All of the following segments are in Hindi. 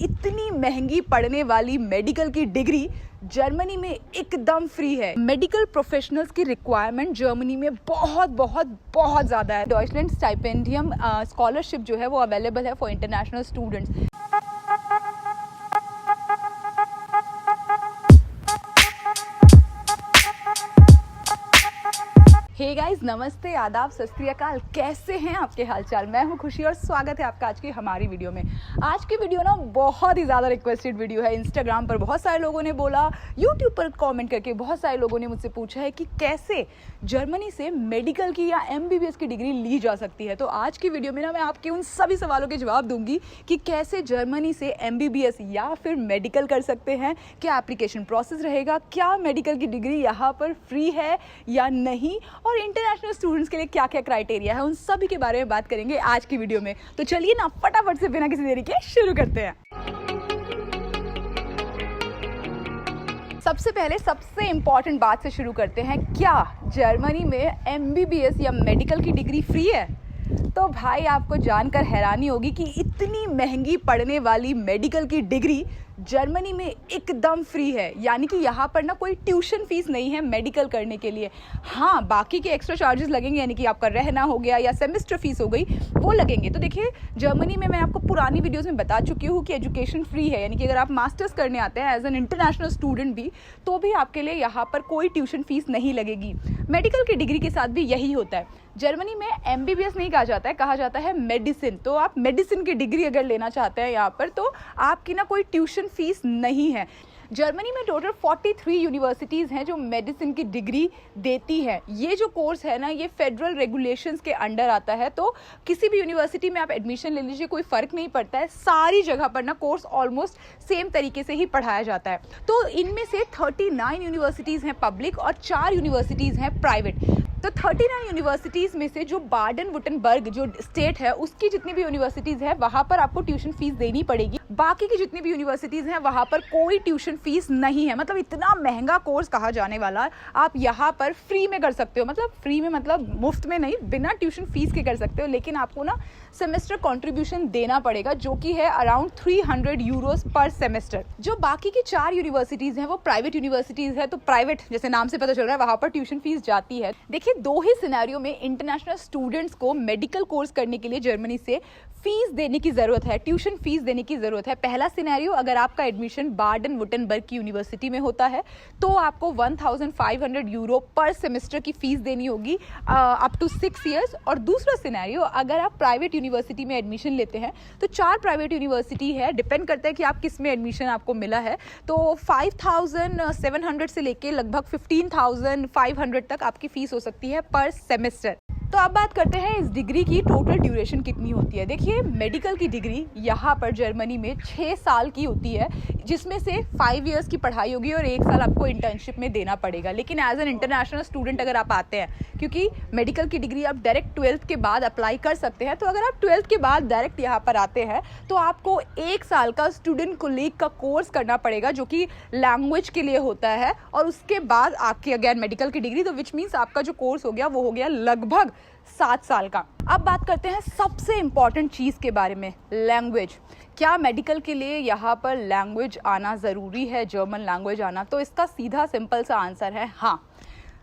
इतनी महंगी पड़ने वाली मेडिकल की डिग्री जर्मनी में एकदम फ्री है। मेडिकल प्रोफेशनल्स की रिक्वायरमेंट जर्मनी में बहुत बहुत बहुत ज़्यादा है। डॉइचलैंड स्टाइपेंडियम स्कॉलरशिप जो है वो अवेलेबल है for international students. Hey guys, नमस्ते, आदाब, सत श्री अकाल। कैसे हैं आपके हालचाल? मैं हूं खुशी और स्वागत है आपका आज की हमारी वीडियो में। आज की वीडियो ना बहुत ही ज़्यादा रिक्वेस्टेड वीडियो है। इंस्टाग्राम पर बहुत सारे लोगों ने बोला, यूट्यूब पर कमेंट करके बहुत सारे लोगों ने मुझसे पूछा है कि कैसे जर्मनी से मेडिकल की या MBBS की डिग्री ली जा सकती है। तो आज की वीडियो में ना मैं आपके उन सभी सवालों के जवाब दूंगी कि कैसे जर्मनी से MBBS या फिर मेडिकल कर सकते हैं, क्या एप्लीकेशन प्रोसेस रहेगा, क्या मेडिकल की डिग्री यहाँ पर फ्री है या नहीं, और इंटरनेशनल स्टूडेंट्स के लिए क्या क्या क्राइटेरिया है, उन सभी के बारे में बात करेंगे आज की वीडियो में। तो चलिए ना फटाफट से बिना किसी देरी के शुरू करते हैं। सबसे पहले सबसे इंपॉर्टेंट बात से शुरू करते हैं, क्या जर्मनी में MBBS या मेडिकल की डिग्री फ्री है? तो भाई आपको जानकर हैरानी होगी कि इतनी महंगी पड़ने वाली मेडिकल की डिग्री जर्मनी में एकदम फ्री है। यानी कि यहाँ पर ना कोई ट्यूशन फीस नहीं है मेडिकल करने के लिए। हाँ, बाकी के एक्स्ट्रा चार्जेस लगेंगे, यानी कि आपका रहना हो गया या सेमेस्टर फीस हो गई, वो लगेंगे। तो देखिए, जर्मनी में मैं आपको पुरानी वीडियोस में बता चुकी हूँ कि एजुकेशन फ्री है। यानी कि अगर आप मास्टर्स करने आते हैं एज एन इंटरनेशनल स्टूडेंट भी, तो भी आपके लिए यहाँ पर कोई ट्यूशन फीस नहीं लगेगी। मेडिकल की डिग्री के साथ भी यही होता है। जर्मनी में MBBS नहीं कहा जाता है, कहा जाता है मेडिसिन। तो आप मेडिसिन की डिग्री अगर लेना चाहते हैं यहाँ पर, तो आपकी ना कोई ट्यूशन फीस नहीं है। जर्मनी में टोटल 43 यूनिवर्सिटीज़ हैं जो मेडिसिन की डिग्री देती हैं। ये जो कोर्स है ना, ये फेडरल रेगुलेशंस के अंडर आता है। तो किसी भी यूनिवर्सिटी में आप एडमिशन ले लीजिए, कोई फ़र्क नहीं पड़ता है। सारी जगह पर ना कोर्स ऑलमोस्ट सेम तरीके से ही पढ़ाया जाता है। तो इनमें से 39 यूनिवर्सिटीज़ हैं पब्लिक और 4 यूनिवर्सिटीज़ हैं प्राइवेट। तो 39 यूनिवर्सिटीज़ में से जो बाडन-वुर्टेनबर्ग जो स्टेट है, उसकी जितनी भी यूनिवर्सिटीज़ है वहाँ पर आपको ट्यूशन फीस देनी पड़ेगी। बाकी की जितनी भी यूनिवर्सिटीज़ हैं वहाँ पर कोई ट्यूशन फीस नहीं है। मतलब इतना महंगा कोर्स कहा जाने वाला आप यहाँ पर फ्री में कर सकते हो। मतलब फ्री में मतलब मुफ्त में नहीं, बिना ट्यूशन फीस के कर सकते हो। लेकिन आपको ना सेमेस्टर कॉन्ट्रीब्यूशन देना पड़ेगा, जो कि है अराउंड 300 यूरोस पर सेमेस्टर। जो बाकी की 4 यूनिवर्सिटीज़ हैं वो प्राइवेट यूनिवर्सिटीज़ है। तो प्राइवेट, जैसे नाम से पता चल रहा है, वहाँ पर ट्यूशन फीस जाती है। देखिए, 2 ही सिनेरियो में इंटरनेशनल स्टूडेंट्स को मेडिकल कोर्स करने के लिए जर्मनी से फीस देने की ज़रूरत है, ट्यूशन फीस देने की ज़रूरत है। पहला सिनेरियो, अगर आपका एडमिशन बाडन-वुर्टेनबर्ग की यूनिवर्सिटी में होता है तो आपको 1500 यूरो पर सेमेस्टर की फ़ीस देनी होगी अप टू 6 ईयर्स। और दूसरा सिनेरियो, अगर आप प्राइवेट यूनिवर्सिटी में एडमिशन लेते हैं, तो 4 प्राइवेट यूनिवर्सिटी है, डिपेंड करता है कि आप किस में एडमिशन आपको मिला है। तो 5700 से लेके लगभग 15,500 तक आपकी फ़ीस हो सकती है पर सेमेस्टर। तो अब बात करते हैं इस डिग्री की टोटल ड्यूरेशन कितनी होती है। देखिए, मेडिकल की डिग्री यहाँ पर जर्मनी में 6 साल की होती है, जिसमें से 5 इयर्स की पढ़ाई होगी और 1 साल आपको इंटर्नशिप में देना पड़ेगा। लेकिन एज एन इंटरनेशनल स्टूडेंट अगर आप आते हैं, क्योंकि मेडिकल की डिग्री आप डायरेक्ट 12th के बाद अप्लाई कर सकते हैं, तो अगर आप 12th के बाद डायरेक्ट यहाँ पर आते हैं तो आपको 1 साल का स्टूडेंट कोलीग का कोर्स करना पड़ेगा, जो कि लैंग्वेज के लिए होता है। और उसके बाद आपकी अगेन मेडिकल की डिग्री, तो विच मीन्स आपका जो कोर्स हो गया वो हो गया लगभग 7 साल का। अब बात करते हैं सबसे इंपॉर्टेंट चीज़ के बारे में, लैंग्वेज। क्या मेडिकल के लिए यहाँ पर लैंग्वेज आना ज़रूरी है, जर्मन लैंग्वेज आना? तो इसका सीधा सिंपल सा आंसर है हाँ।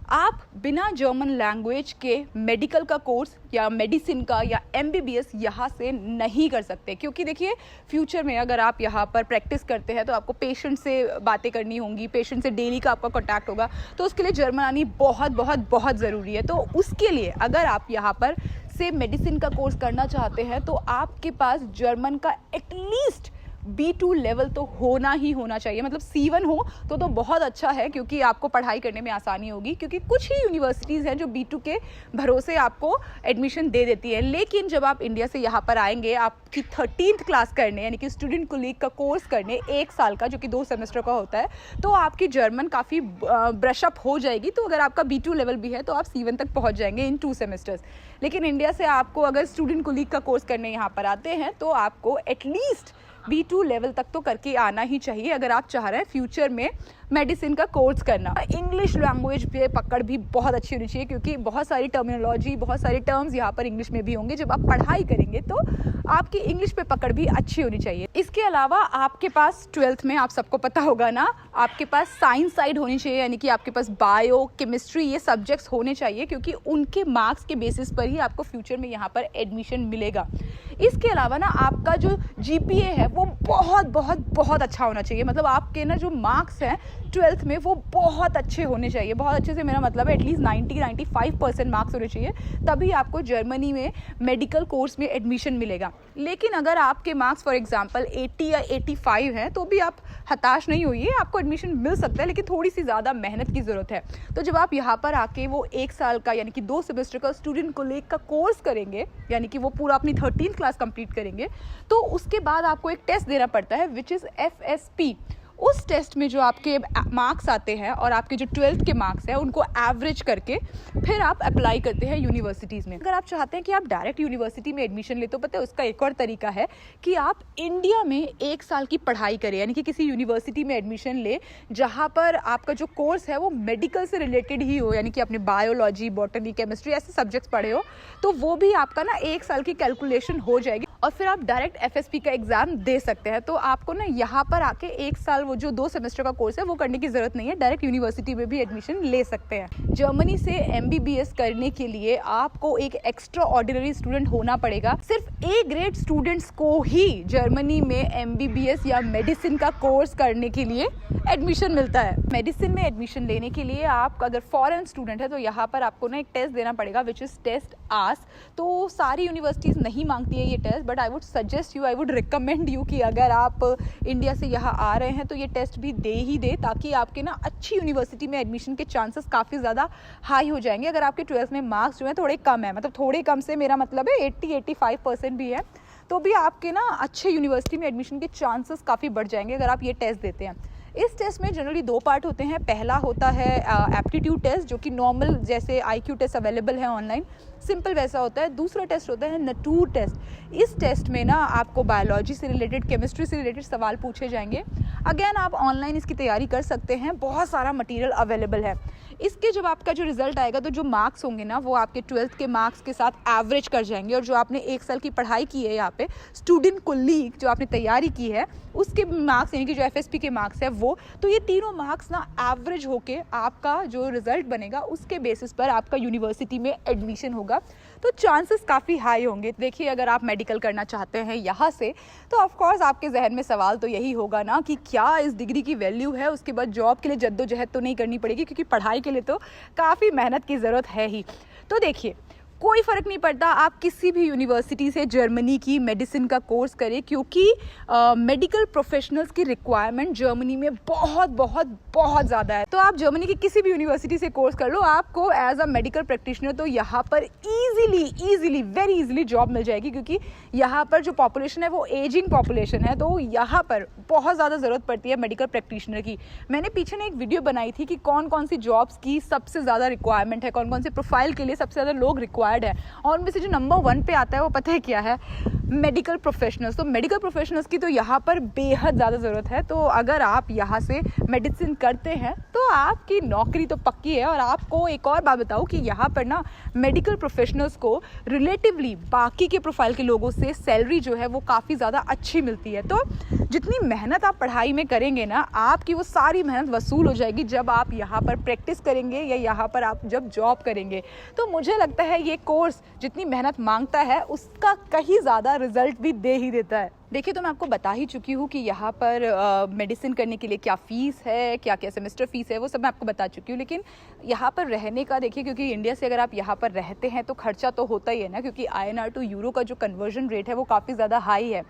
आप बिना जर्मन लैंग्वेज के मेडिकल का कोर्स या मेडिसिन का या MBBS यहाँ से नहीं कर सकते। क्योंकि देखिए, फ्यूचर में अगर आप यहाँ पर प्रैक्टिस करते हैं तो आपको पेशेंट से बातें करनी होंगी, पेशेंट से डेली का आपका कॉन्टैक्ट होगा, तो उसके लिए जर्मन आनी बहुत बहुत बहुत ज़रूरी है। तो उसके लिए अगर आप यहाँ पर से मेडिसिन का कोर्स करना चाहते हैं तो आपके पास जर्मन का एटलीस्ट B2 लेवल तो होना ही होना चाहिए। मतलब C1 हो तो बहुत अच्छा है, क्योंकि आपको पढ़ाई करने में आसानी होगी। क्योंकि कुछ ही यूनिवर्सिटीज़ हैं जो B2 के भरोसे आपको एडमिशन दे देती है। लेकिन जब आप इंडिया से यहाँ पर आएंगे आपकी 13th क्लास करने, यानी कि स्टूडेंट कोलीग का कोर्स करने 1 साल का, जो कि 2 सेमेस्टर का होता है, तो आपकी जर्मन काफ़ी ब्रशअप हो जाएगी। तो अगर आपका B2 लेवल भी है तो आप C1 तक पहुँच जाएंगे इन 2 सेमेस्टर्स। लेकिन इंडिया से आपको अगर स्टूडेंट कोलीग का कोर्स करने यहाँ पर आते हैं तो आपको एटलीस्ट B2 लेवल तक तो करके आना ही चाहिए, अगर आप चाह रहे हैं फ्यूचर में मेडिसिन का कोर्स करना। इंग्लिश लैंग्वेज पे पकड़ भी बहुत अच्छी होनी चाहिए, क्योंकि बहुत सारी टर्मिनोलॉजी, बहुत सारे टर्म्स यहाँ पर इंग्लिश में भी होंगे। जब आप पढ़ाई करेंगे तो आपकी इंग्लिश पे पकड़ भी अच्छी होनी चाहिए। इसके अलावा आपके पास 12th में, आप सबको पता होगा ना, आपके पास साइंस साइड होनी चाहिए, यानी कि आपके पास बायो, केमिस्ट्री, ये सब्जेक्ट्स होने चाहिए, क्योंकि उनके मार्क्स के बेसिस पर ही आपको फ्यूचर में यहाँ पर एडमिशन मिलेगा। इसके अलावा ना आपका जो GPA है वो बहुत बहुत बहुत अच्छा होना चाहिए। मतलब आपके ना जो मार्क्स हैं 12th में वो बहुत अच्छे होने चाहिए। बहुत अच्छे से मेरा मतलब है एटलीस्ट 90-95% मार्क्स होने चाहिए, तभी आपको जर्मनी में मेडिकल कोर्स में एडमिशन मिलेगा। लेकिन अगर आपके मार्क्स फॉर एग्जांपल 80 या 85 हैं तो भी आप हताश नहीं होइए, आपको एडमिशन मिल सकता है, लेकिन थोड़ी सी ज़्यादा मेहनत की ज़रूरत है। तो जब आप यहाँ पर आके वो 1 साल का यानी कि 2 सेमेस्टर का स्टूडेंट कोलेग का कोर्स करेंगे, यानी कि वो पूरा अपनी 13th क्लास कंप्लीट करेंगे, तो उसके बाद आपको एक टेस्ट देना पड़ता है विच इज़ FSP। उस टेस्ट में जो आपके मार्क्स आते हैं और आपके जो 12th के मार्क्स हैं उनको एवरेज करके फिर आप अप्लाई करते हैं यूनिवर्सिटीज़ में। अगर आप चाहते हैं कि आप डायरेक्ट यूनिवर्सिटी में एडमिशन ले, तो पता है उसका एक और तरीका है कि आप इंडिया में 1 साल की पढ़ाई करें, यानी कि किसी यूनिवर्सिटी में एडमिशन ले जहाँ पर आपका जो कोर्स है वो मेडिकल से रिलेटेड ही हो, यानी कि आपने बायोलॉजी, बॉटनी, केमिस्ट्री ऐसे सब्जेक्ट्स पढ़े हो, तो वो भी आपका ना 1 साल की कैलकुलेशन हो जाएगी और फिर आप डायरेक्ट FSP का एग्जाम दे सकते हैं। तो आपको ना यहाँ पर आके 1 साल वो जो 2 सेमेस्टर का कोर्स है वो करने की जरूरत नहीं है, डायरेक्ट यूनिवर्सिटी में भी एडमिशन ले सकते हैं। जर्मनी से MBBS करने के लिए आपको एक एक्स्ट्रा ऑर्डिनरी स्टूडेंट होना पड़ेगा। सिर्फ A ग्रेड स्टूडेंट्स को ही जर्मनी में MBBS या मेडिसिन का कोर्स करने के लिए एडमिशन मिलता है। मेडिसिन में एडमिशन लेने के लिए आप अगर फॉरेन स्टूडेंट है तो यहाँ पर आपको ना एक टेस्ट देना पड़ेगा विच इज़ टेस्ट आस। तो सारी यूनिवर्सिटीज़ नहीं मांगती है ये test, but I would suggest you, I would recommend you कि अगर आप इंडिया से यहाँ आ रहे हैं तो ये टेस्ट भी दे ही दे, ताकि आपके ना अच्छी यूनिवर्सिटी में एडमिशन के चांसेस काफ़ी ज़्यादा हाई हो जाएंगे। अगर आपके 12th में मार्क्स जो है थोड़े कम है, मतलब थोड़े कम से मेरा मतलब है 80-85% भी है, तो भी आपके ना अच्छे यूनिवर्सिटी में एडमिशन के चांसेस काफ़ी बढ़ जाएंगे अगर आप ये टेस्ट देते हैं। इस टेस्ट में जनरली 2 पार्ट होते हैं। पहला होता है एप्टीट्यूड टेस्ट, जो कि नॉर्मल जैसे IQ टेस्ट अवेलेबल है ऑनलाइन, सिंपल वैसा होता है। दूसरा टेस्ट होता है नटूर टेस्ट। इस टेस्ट में ना आपको बायोलॉजी से रिलेटेड, केमिस्ट्री से रिलेटेड सवाल पूछे जाएंगे। अगेन आप ऑनलाइन इसकी तैयारी कर सकते हैं, बहुत सारा मटेरियल अवेलेबल है। इसके जब आपका जो रिजल्ट आएगा तो जो मार्क्स होंगे ना वो आपके 12th के मार्क्स के साथ एवरेज कर जाएंगे, और जो आपने 1 साल की पढ़ाई की है यहाँ पे, स्टूडेंट कोलीग जो आपने तैयारी की है उसके मार्क्स, यानी कि जो FSP के मार्क्स है वो, तो ये तीनों मार्क्स ना एवरेज होके आपका जो रिजल्ट बनेगा उसके बेसिस पर आपका यूनिवर्सिटी में एडमिशन होगा। तो चांसेस काफ़ी हाई होंगे। देखिए, अगर आप मेडिकल करना चाहते हैं यहाँ से, तो ऑफ कोर्स आपके जहन में सवाल तो यही होगा ना कि क्या इस डिग्री की वैल्यू है, उसके बाद जॉब के लिए जद्दोजहद तो नहीं करनी पड़ेगी, क्योंकि पढ़ाई के लिए तो काफ़ी मेहनत की ज़रूरत है ही। तो देखिए, कोई फ़र्क नहीं पड़ता आप किसी भी यूनिवर्सिटी से जर्मनी की मेडिसिन का कोर्स करें, क्योंकि मेडिकल प्रोफेशनल्स की रिक्वायरमेंट जर्मनी में बहुत बहुत बहुत ज़्यादा है। तो आप जर्मनी की किसी भी यूनिवर्सिटी से कोर्स कर लो, आपको एज अ मेडिकल प्रैक्टिशनर तो यहाँ पर ईजिली वेरी ईजिली जॉब मिल जाएगी, क्योंकि यहाँ पर जो पॉपुलेशन है वो एजिंग पॉपुलेशन है, तो यहाँ पर बहुत ज़्यादा ज़रूरत पड़ती है मेडिकल प्रैक्टिशनर की। मैंने पीछे ना एक वीडियो बनाई थी कि कौन कौन सी जॉब्स की सबसे ज़्यादा रिक्वायरमेंट है, कौन कौन से प्रोफाइल के लिए सबसे ज़्यादा लोग रिक्वायर्ड है, और उनमें से जो नंबर 1 पे आता है वो पता है क्या है? Medical professionals. तो मेडिकल प्रोफेशनल्स की तो यहाँ पर बेहद ज़्यादा ज़रूरत है। तो अगर आप यहाँ से मेडिसिन करते हैं तो आपकी नौकरी तो पक्की है। और आपको एक और बात बताऊँ कि यहाँ पर ना मेडिकल प्रोफेशनल्स को रिलेटिवली बाकी के प्रोफाइल के लोगों से सैलरी जो है वो काफ़ी ज़्यादा अच्छी मिलती है। तो जितनी मेहनत आप पढ़ाई में करेंगे ना, आपकी वो सारी मेहनत वसूल हो जाएगी जब आप यहाँ पर प्रैक्टिस करेंगे या यहाँ पर आप जब जॉब करेंगे। तो मुझे लगता है ये कोर्स जितनी मेहनत मांगता है उसका कहीं ज़्यादा रिजल्ट भी दे ही देता है। देखिए, तो मैं आपको बता ही चुकी हूँ कि यहाँ पर मेडिसिन करने के लिए क्या फ़ीस है, क्या क्या सेमेस्टर फ़ीस है, वो सब मैं आपको बता चुकी हूँ। लेकिन यहाँ पर रहने का देखिए, क्योंकि इंडिया से अगर आप यहाँ पर रहते हैं तो खर्चा तो होता ही है ना, क्योंकि INR टू यूरो का जो कन्वर्जन रेट है वो काफ़ी ज़्यादा हाई है।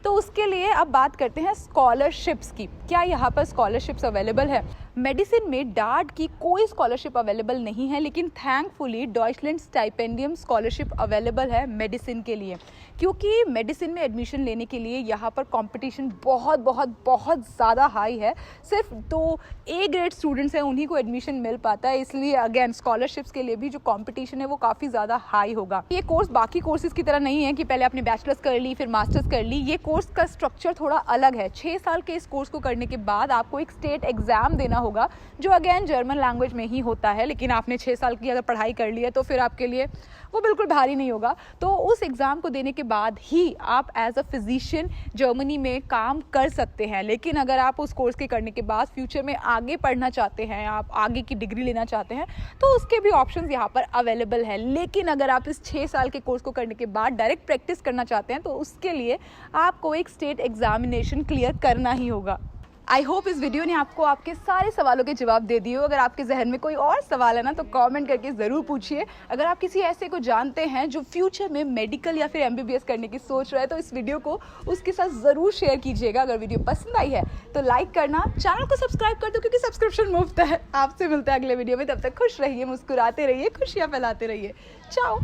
तो उसके लिए अब बात करते हैं स्कॉलरशिप्स की। क्या यहाँ पर स्कॉलरशिप्स अवेलेबल है? मेडिसिन में डार्ट की कोई स्कॉलरशिप अवेलेबल नहीं है, लेकिन thankfully Deutschland Stipendium scholarship available है मेडिसिन के लिए, क्योंकि मेडिसिन में एडमिशन लेने के लिए यहाँ पर कंपटीशन बहुत बहुत बहुत ज़्यादा हाई है। सिर्फ तो A ग्रेड स्टूडेंट्स हैं उन्हीं को एडमिशन मिल पाता है, इसलिए अगेन स्कॉलरशिप्स के लिए भी जो कंपटीशन है वो काफ़ी ज़्यादा हाई होगा। ये कोर्स बाकी कोर्सेज की तरह नहीं है कि पहले आपने बैचलर्स कर ली फिर मास्टर्स कर ली। ये कोर्स का स्ट्रक्चर थोड़ा अलग है। 6 साल के इस कोर्स को करने के बाद आपको एक स्टेट एग्ज़ाम देना होगा, जो अगेन जर्मन लैंग्वेज में ही होता है, लेकिन आपने 6 साल की अगर पढ़ाई कर ली है तो फिर आपके लिए वो बिल्कुल भारी नहीं होगा। तो उस एग्ज़ाम को देने के बाद ही आप एज अ फिजिशियन जर्मनी में काम कर सकते हैं। लेकिन अगर आप उस कोर्स के करने के बाद फ्यूचर में आगे पढ़ना चाहते हैं, आप आगे की डिग्री लेना चाहते हैं, तो उसके भी ऑप्शंस यहाँ पर अवेलेबल है। लेकिन अगर आप इस 6 साल के कोर्स को करने के बाद डायरेक्ट प्रैक्टिस करना चाहते हैं तो उसके लिए आपको एक स्टेट एग्जामिनेशन क्लियर करना ही होगा। आई होप इस वीडियो ने आपको आपके सारे सवालों के जवाब दे दिए हो। अगर आपके जहन में कोई और सवाल है ना तो कमेंट करके ज़रूर पूछिए। अगर आप किसी ऐसे को जानते हैं जो फ्यूचर में मेडिकल या फिर MBBS करने की सोच रहा है तो इस वीडियो को उसके साथ ज़रूर शेयर कीजिएगा। अगर वीडियो पसंद आई है तो लाइक करना, चैनल को सब्सक्राइब कर दो क्योंकि सब्सक्रिप्शन मुफ्त है। आपसे मिलते हैं अगले वीडियो में, तब तक खुश रहिए, मुस्कुराते रहिए, खुशियाँ फैलाते रहिए। चाओ।